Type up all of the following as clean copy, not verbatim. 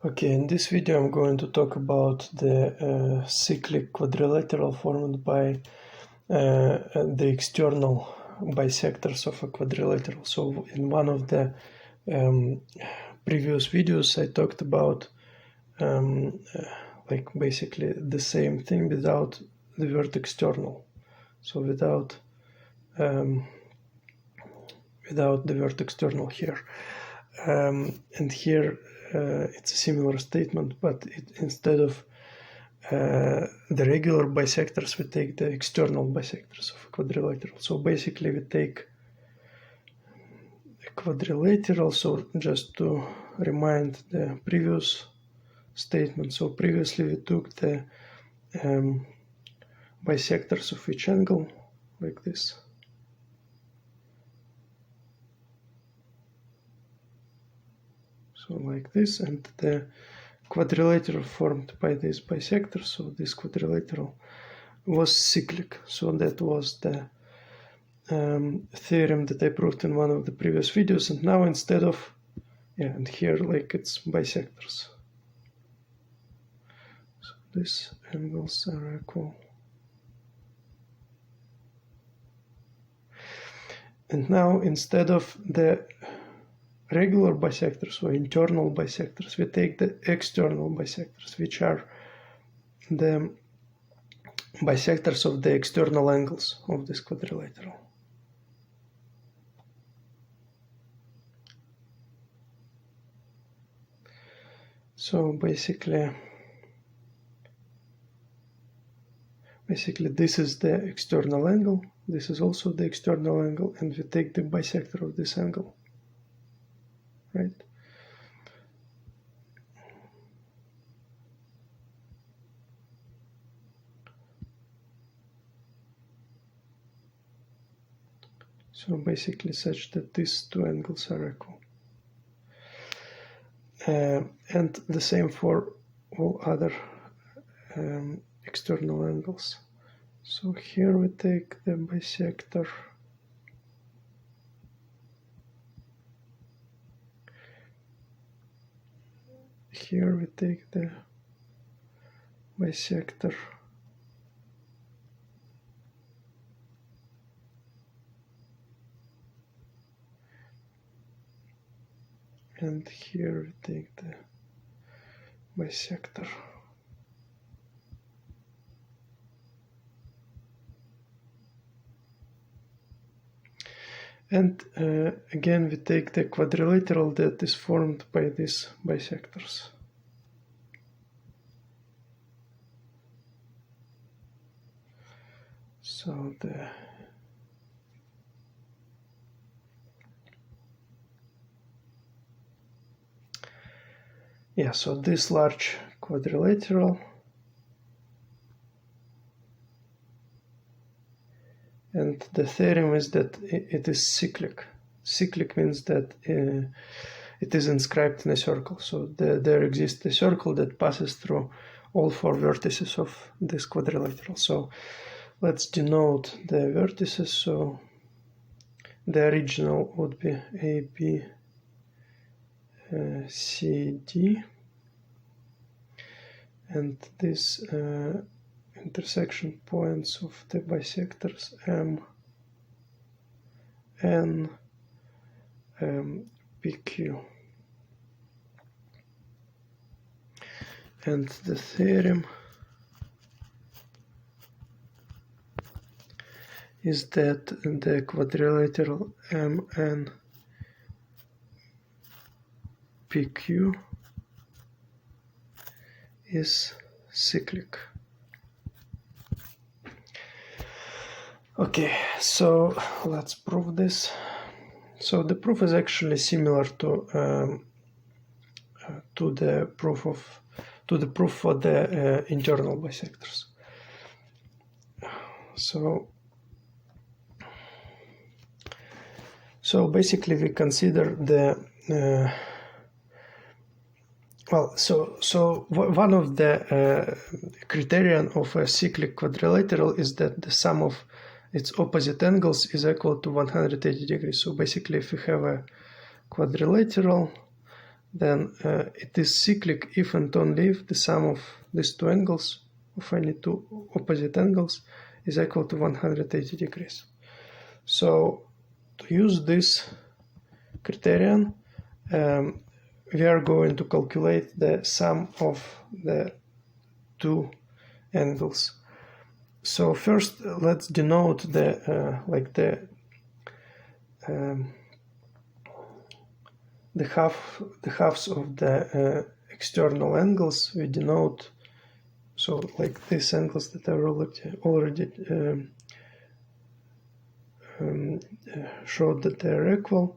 Okay, in this video I'm going to talk about the cyclic quadrilateral formed by the external bisectors of a quadrilateral. So in one of the previous videos I talked about like basically the same thing without the word external. So without the word external here. And here it's a similar statement, but instead of the regular bisectors, we take the external bisectors of a quadrilateral. So basically we take a quadrilateral, so just to remind the previous statement, so previously we took the bisectors of each angle like this. So like this, and the quadrilateral formed by these bisectors, so this quadrilateral was cyclic. So that was the theorem that I proved in one of the previous videos, and now instead of, and here like it's bisectors. So these angles are equal. And now instead of the regular bisectors or internal bisectors, we take the external bisectors, which are the bisectors of the external angles of this quadrilateral. So basically this is the external angle, this is also the external angle, and we take the bisector of this angle. Right? So basically such that these two angles are equal. And the same for all other external angles. So here we take the bisector . Here we take the bisector . And here we take the bisector . And again we take the quadrilateral that is formed by these bisectors. So so this large quadrilateral, and the theorem is that it is cyclic. Cyclic means that it is inscribed in a circle. So there exists a circle that passes through all four vertices of this quadrilateral. So let's denote the vertices. So the original would be A, B, C, D, and these intersection points of the bisectors M, N, PQ. And the theorem is that the quadrilateral MN PQ is cyclic. Okay, so let's prove this. So the proof is actually similar to the proof for the internal bisectors. So basically we consider the one of the criterion of a cyclic quadrilateral is that the sum of its opposite angles is equal to 180 degrees. So basically if we have a quadrilateral then it is cyclic if and only if the sum of these two angles, of any two opposite angles, is equal to 180 degrees. So to use this criterion, we are going to calculate the sum of the two angles. So first, let's denote the halves of the external angles. We denote, so like these angles that are already showed that they are equal.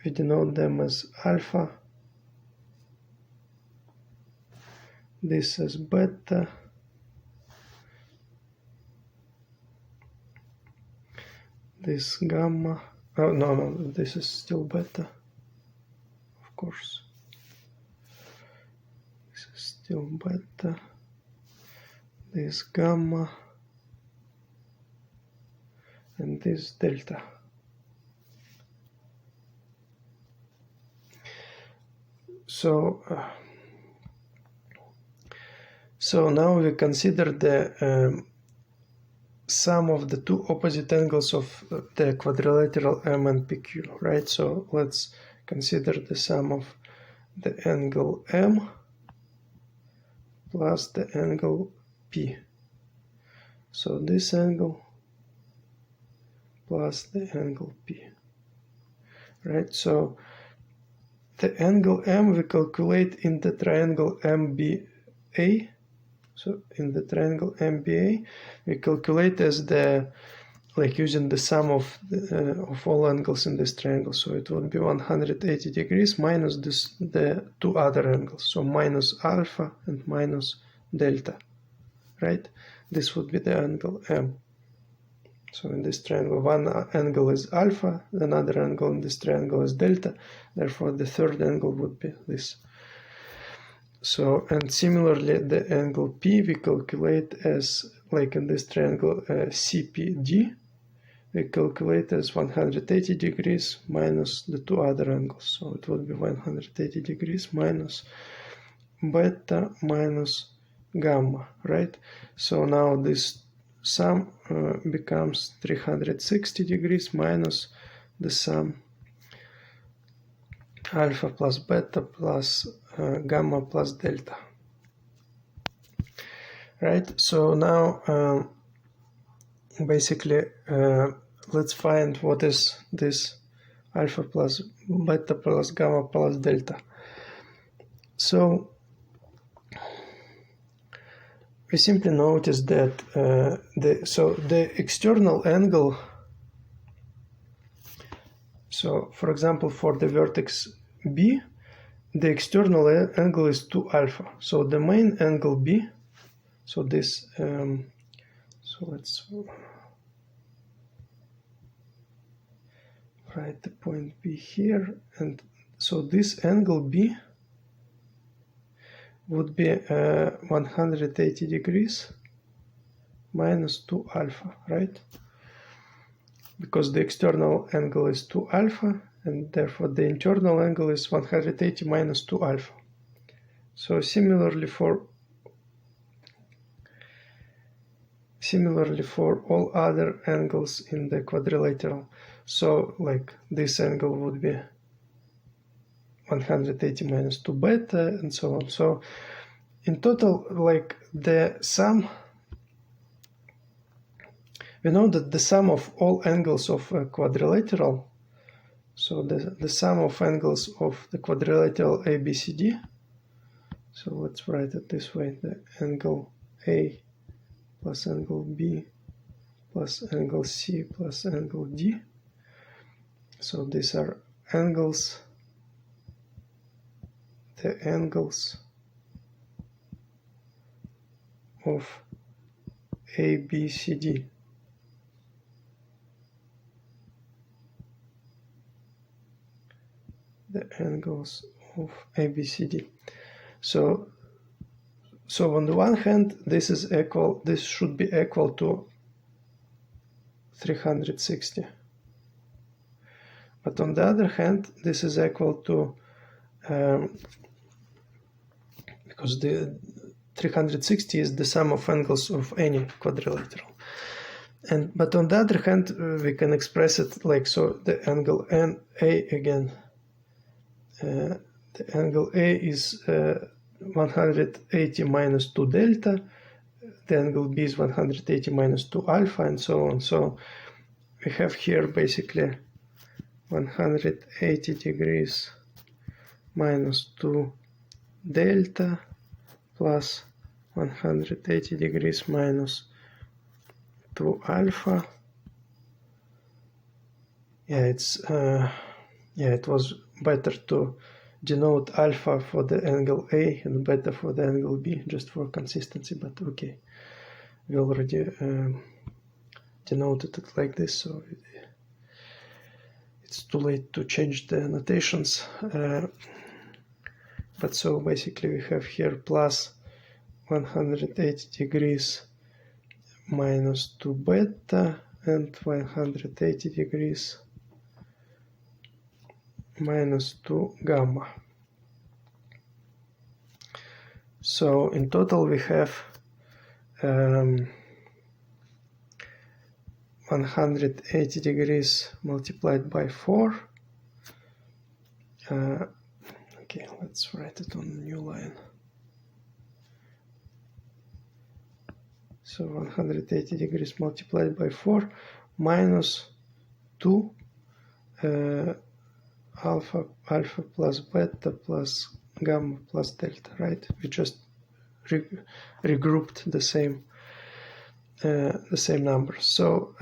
We denote them as alpha, this as beta, this gamma. Oh no, this is still beta, of course. This is still beta, this gamma, and this delta. So now we consider the sum of the two opposite angles of the quadrilateral M and PQ, right? So let's consider the sum of the angle M plus the angle P. So this angle plus the angle P, right? So the angle M we calculate in the triangle MBA. So in the triangle MBA, we calculate as using the sum of all angles in this triangle. So it would be 180 degrees minus the two other angles. So minus alpha and minus delta, right? This would be the angle M. So in this triangle, one angle is alpha, another angle in this triangle is delta. Therefore, the third angle would be this. So, and similarly, the angle P we calculate as, like in this triangle CPD, we calculate as 180 degrees minus the two other angles. So it would be 180 degrees minus beta minus gamma, right? So now this sum becomes 360 degrees minus the sum alpha plus beta plus gamma plus delta, right? So now basically let's find what is this alpha plus beta plus gamma plus delta. So we simply notice that the external angle, so for example for the vertex B, the external angle is 2 alpha. So the main angle B, so this, so let's write the point B here, and so this angle B would be 180 degrees minus 2 alpha, right? Because the external angle is 2 alpha, and therefore the internal angle is 180 minus 2 alpha. So similarly for all other angles in the quadrilateral, so like this angle would be 180 minus 2 beta and so on. So in total, like the sum, we know that the sum of all angles of a quadrilateral, so the sum of angles of the quadrilateral ABCD, so let's write it this way, the angle A plus angle B plus angle C plus angle D. So these are angles, the angles of ABCD. The angles of ABCD. So on the one hand, this should be equal to 360. But on the other hand, this is equal to because the 360 is the sum of angles of any quadrilateral. But on the other hand, we can express it like so: the angle A again. The angle A is 180 minus 2 delta. The angle B is 180 minus 2 alpha, and so on. So we have here basically 180 degrees minus 2 delta plus 180 degrees minus 2 alpha. It was better to denote alpha for the angle A and beta for the angle B, just for consistency, but okay. We already denoted it like this, so it's too late to change the notations. But so basically we have here plus 180 degrees minus 2 beta and 180 degrees minus 2 gamma. So in total we have 180 degrees multiplied by 4. Okay, let's write it on a new line. So 180 degrees multiplied by 4 minus 2 alpha plus beta plus gamma plus delta, right? We just regrouped the same numbers. So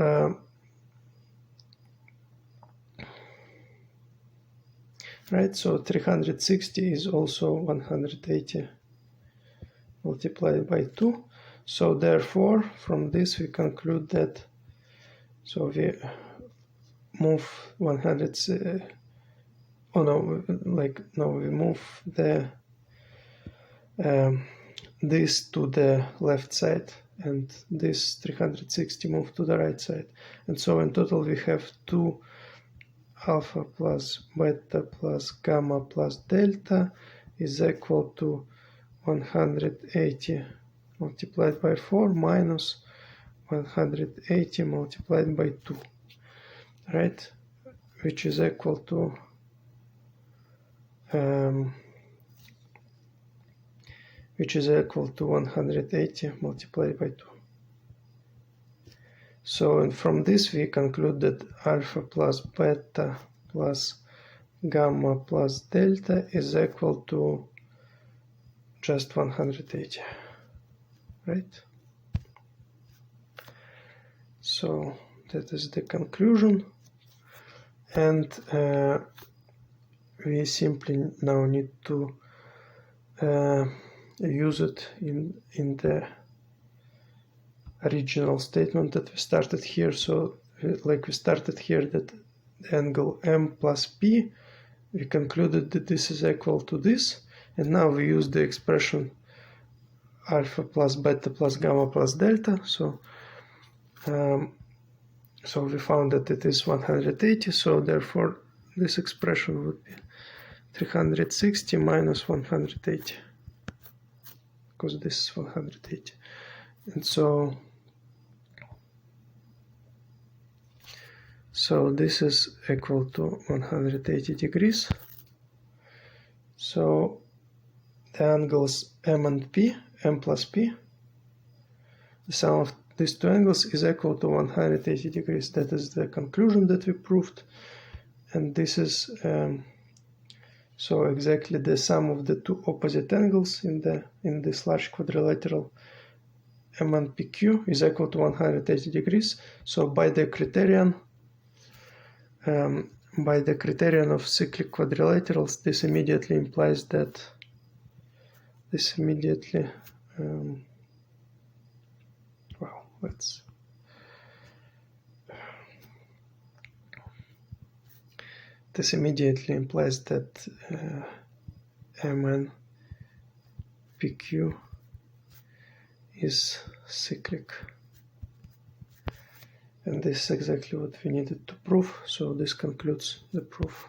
right, so 360 is also 180 multiplied by 2. So therefore, from this we conclude that, so we move we move the this to the left side, and this 360 move to the right side. And so in total we have 2 alpha plus beta plus gamma plus delta is equal to 180 multiplied by 4 minus 180 multiplied by 2, right? Which is equal to 180 multiplied by 2. So, and from this we conclude that alpha plus beta plus gamma plus delta is equal to just 180, right? So that is the conclusion, and we simply now need to use it in the original statement that we started here. So like we started here that the angle M plus P, we concluded that this is equal to this, and now we use the expression alpha plus beta plus gamma plus delta. So so we found that it is 180, so therefore this expression would be 360 minus 180, because this is 180. And so this is equal to 180 degrees. So the angles M and P, M plus P, the sum of these two angles is equal to 180 degrees. That is the conclusion that we proved. And this is so exactly the sum of the two opposite angles in this large quadrilateral M and PQ is equal to 180 degrees. So by the criterion of cyclic quadrilaterals, this immediately implies that this immediately implies that Mn PQ is cyclic, and this is exactly what we needed to prove. So this concludes the proof.